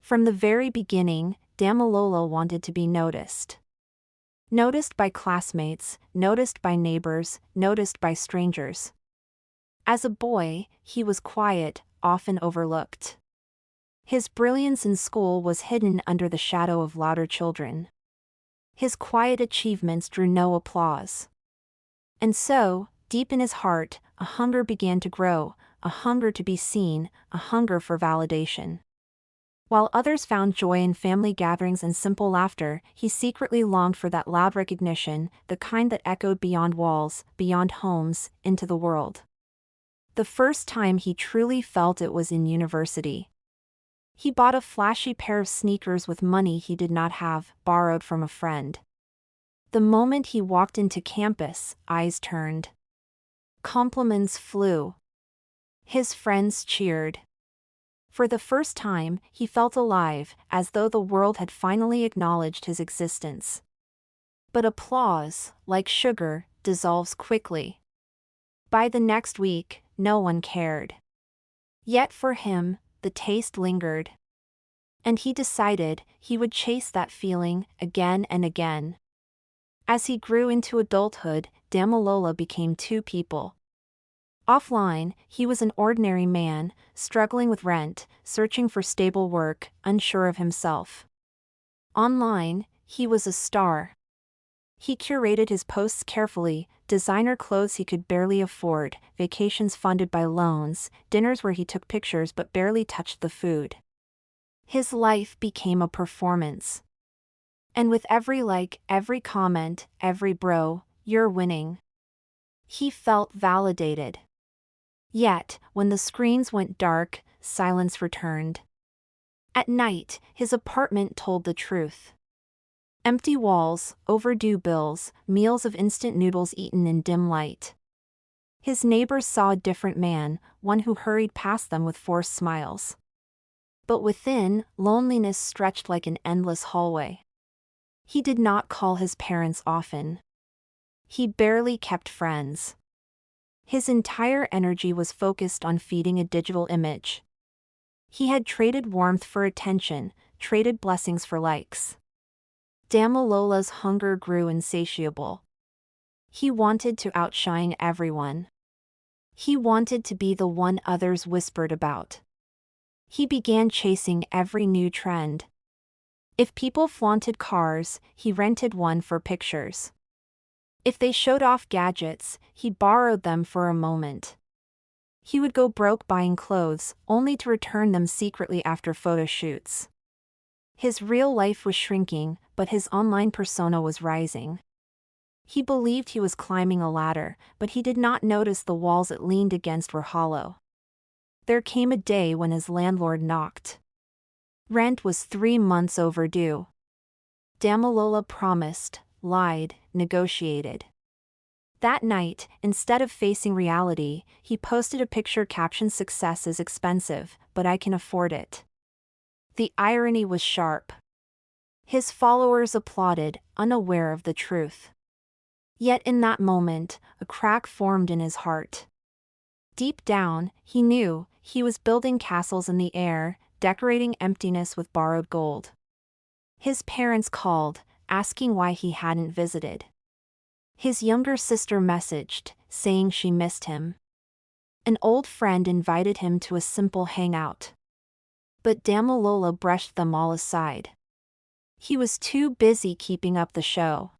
From the very beginning, Damololo wanted to be noticed. Noticed by classmates, noticed by neighbors, noticed by strangers. As a boy, he was quiet, often overlooked. His brilliance in school was hidden under the shadow of louder children. His quiet achievements drew no applause. And so, deep in his heart, a hunger began to grow, a hunger to be seen, a hunger for validation. While others found joy in family gatherings and simple laughter, he secretly longed for that loud recognition, the kind that echoed beyond walls, beyond homes, into the world. The first time he truly felt it was in university. He bought a flashy pair of sneakers with money he did not have, borrowed from a friend. The moment he walked into campus, eyes turned. Compliments flew. His friends cheered. For the first time, he felt alive, as though the world had finally acknowledged his existence. But applause, like sugar, dissolves quickly. By the next week, no one cared. Yet for him, the taste lingered. And he decided he would chase that feeling again and again. As he grew into adulthood, Damololo became two people. Offline, he was an ordinary man, struggling with rent, searching for stable work, unsure of himself. Online, he was a star. He curated his posts carefully, designer clothes he could barely afford, vacations funded by loans, dinners where he took pictures but barely touched the food. His life became a performance. And with every like, every comment, every bro, you're winning, he felt validated. Yet, when the screens went dark, silence returned. At night, his apartment told the truth. Empty walls, overdue bills, meals of instant noodles eaten in dim light. His neighbors saw a different man, one who hurried past them with forced smiles. But within, loneliness stretched like an endless hallway. He did not call his parents often. He barely kept friends. His entire energy was focused on feeding a digital image. He had traded warmth for attention, traded blessings for likes. Damolola's hunger grew insatiable. He wanted to outshine everyone. He wanted to be the one others whispered about. He began chasing every new trend. If people flaunted cars, he rented one for pictures. If they showed off gadgets, he borrowed them for a moment. He would go broke buying clothes, only to return them secretly after photo shoots. His real life was shrinking, but his online persona was rising. He believed he was climbing a ladder, but he did not notice the walls it leaned against were hollow. There came a day when his landlord knocked. Rent was 3 months overdue. Damololo promised, lied, negotiated. That night, instead of facing reality, he posted a picture captioned "Success is expensive, but I can afford it." The irony was sharp. His followers applauded, unaware of the truth. Yet in that moment, a crack formed in his heart. Deep down, he knew he was building castles in the air, decorating emptiness with borrowed gold. His parents called, asking why he hadn't visited. His younger sister messaged, saying she missed him. An old friend invited him to a simple hangout. But Damololo brushed them all aside. He was too busy keeping up the show.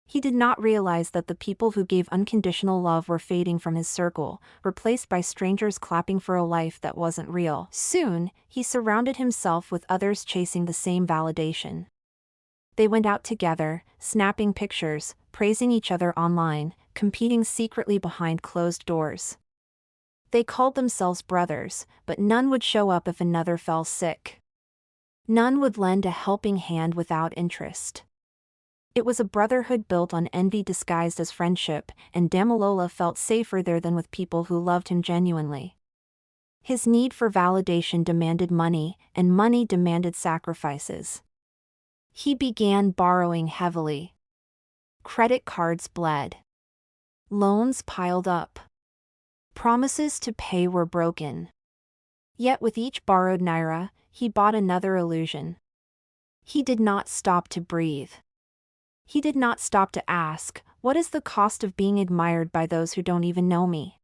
He did not realize that the people who gave unconditional love were fading from his circle, replaced by strangers clapping for a life that wasn't real. Soon, he surrounded himself with others chasing the same validation. They went out together, snapping pictures, praising each other online, competing secretly behind closed doors. They called themselves brothers, but none would show up if another fell sick. None would lend a helping hand without interest. It was a brotherhood built on envy disguised as friendship, and Damololo felt safer there than with people who loved him genuinely. His need for validation demanded money, and money demanded sacrifices. He began borrowing heavily. Credit cards bled. Loans piled up. Promises to pay were broken. Yet with each borrowed naira, he bought another illusion. He did not stop to breathe. He did not stop to ask, what is the cost of being admired by those who don't even know me?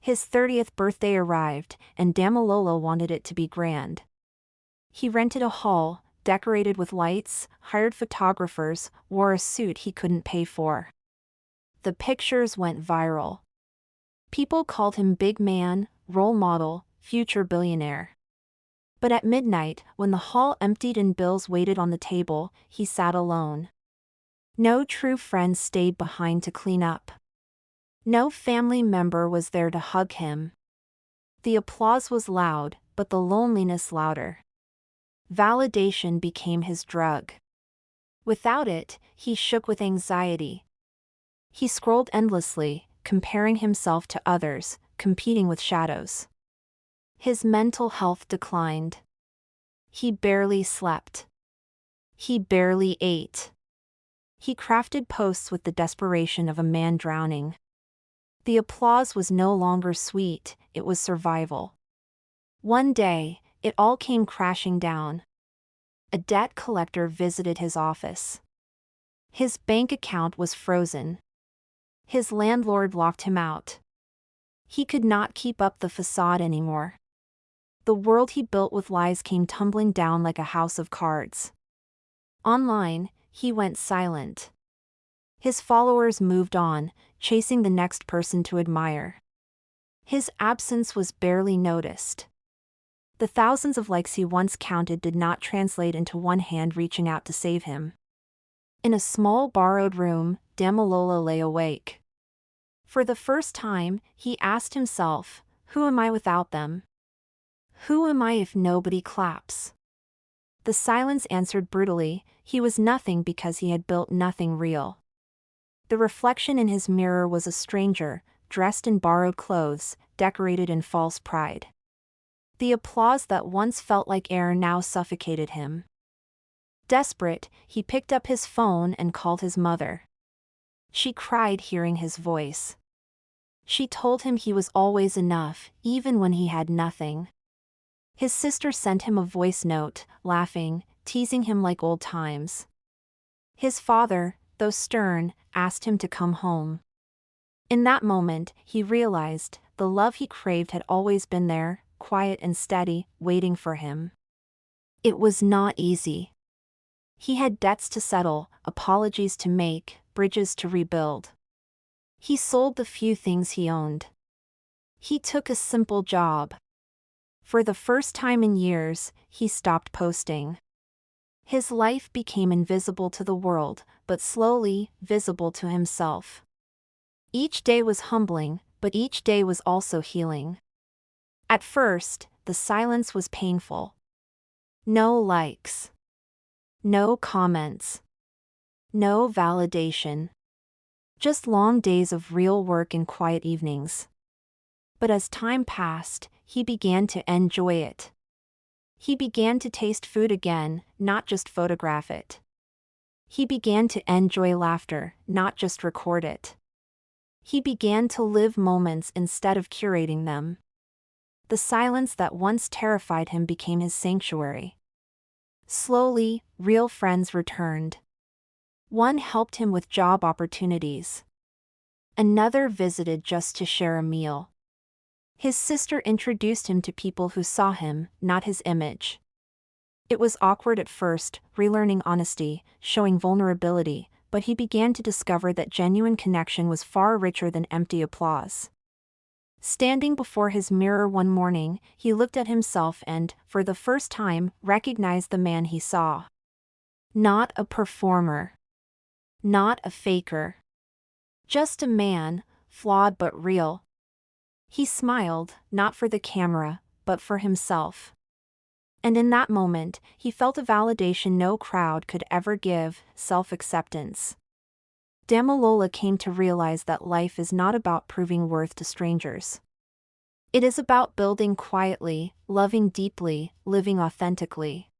His 30th birthday arrived, and Damilolo wanted it to be grand. He rented a hall, decorated with lights, hired photographers, wore a suit he couldn't pay for. The pictures went viral. People called him big man, role model, future billionaire. But at midnight, when the hall emptied and bills waited on the table, he sat alone. No true friend stayed behind to clean up. No family member was there to hug him. The applause was loud, but the loneliness louder. Validation became his drug. Without it, he shook with anxiety. He scrolled endlessly, comparing himself to others, competing with shadows. His mental health declined. He barely slept. He barely ate. He crafted posts with the desperation of a man drowning. The applause was no longer sweet, it was survival. One day, it all came crashing down. A debt collector visited his office. His bank account was frozen. His landlord locked him out. He could not keep up the facade anymore. The world he built with lies came tumbling down like a house of cards. Online, he went silent. His followers moved on, chasing the next person to admire. His absence was barely noticed. The thousands of likes he once counted did not translate into one hand reaching out to save him. In a small borrowed room, Damilolo lay awake. For the first time, he asked himself, who am I without them? Who am I if nobody claps? The silence answered brutally, he was nothing because he had built nothing real. The reflection in his mirror was a stranger, dressed in borrowed clothes, decorated in false pride. The applause that once felt like air now suffocated him. Desperate, he picked up his phone and called his mother. She cried hearing his voice. She told him he was always enough, even when he had nothing. His sister sent him a voice note, laughing, teasing him like old times. His father, though stern, asked him to come home. In that moment, he realized, the love he craved had always been there, quiet and steady, waiting for him. It was not easy. He had debts to settle, apologies to make, bridges to rebuild. He sold the few things he owned. He took a simple job. For the first time in years, he stopped posting. His life became invisible to the world, but slowly, visible to himself. Each day was humbling, but each day was also healing. At first, the silence was painful. No likes. No comments. No validation. Just long days of real work and quiet evenings. But as time passed, he began to enjoy it. He began to taste food again, not just photograph it. He began to enjoy laughter, not just record it. He began to live moments instead of curating them. The silence that once terrified him became his sanctuary. Slowly, real friends returned. One helped him with job opportunities. Another visited just to share a meal. His sister introduced him to people who saw him, not his image. It was awkward at first, relearning honesty, showing vulnerability, but he began to discover that genuine connection was far richer than empty applause. Standing before his mirror one morning, he looked at himself and, for the first time, recognized the man he saw. Not a performer. Not a faker. Just a man, flawed but real. He smiled, not for the camera, but for himself. And in that moment, he felt a validation no crowd could ever give, self-acceptance. Damilolo came to realize that life is not about proving worth to strangers. It is about building quietly, loving deeply, living authentically.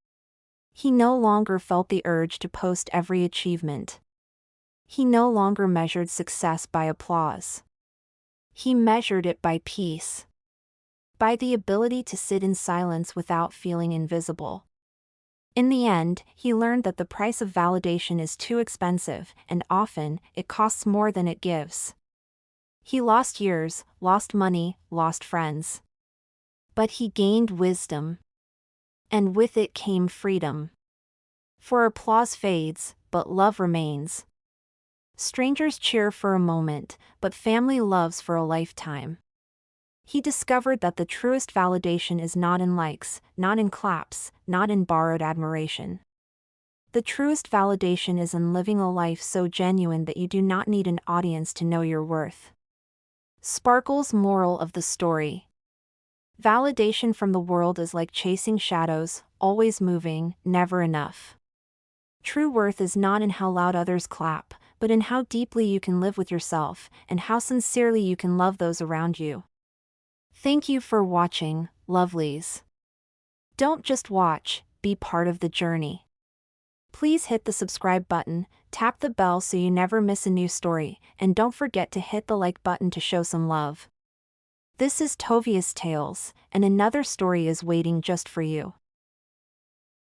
He no longer felt the urge to post every achievement. He no longer measured success by applause. He measured it by peace. by the ability to sit in silence without feeling invisible. In the end, he learned that the price of validation is too expensive, and often, it costs more than it gives. He lost years, lost money, lost friends. But he gained wisdom. And with it came freedom. For applause fades, but love remains. Strangers cheer for a moment, but family loves for a lifetime. He discovered that the truest validation is not in likes, not in claps, not in borrowed admiration. The truest validation is in living a life so genuine that you do not need an audience to know your worth. Sparkle's moral of the story. Validation from the world is like chasing shadows, always moving, never enough. True worth is not in how loud others clap, but in how deeply you can live with yourself, and how sincerely you can love those around you. Thank you for watching, lovelies. Don't just watch, be part of the journey. Please hit the subscribe button, tap the bell so you never miss a new story, and don't forget to hit the like button to show some love. This is Tovia's Tales, and another story is waiting just for you.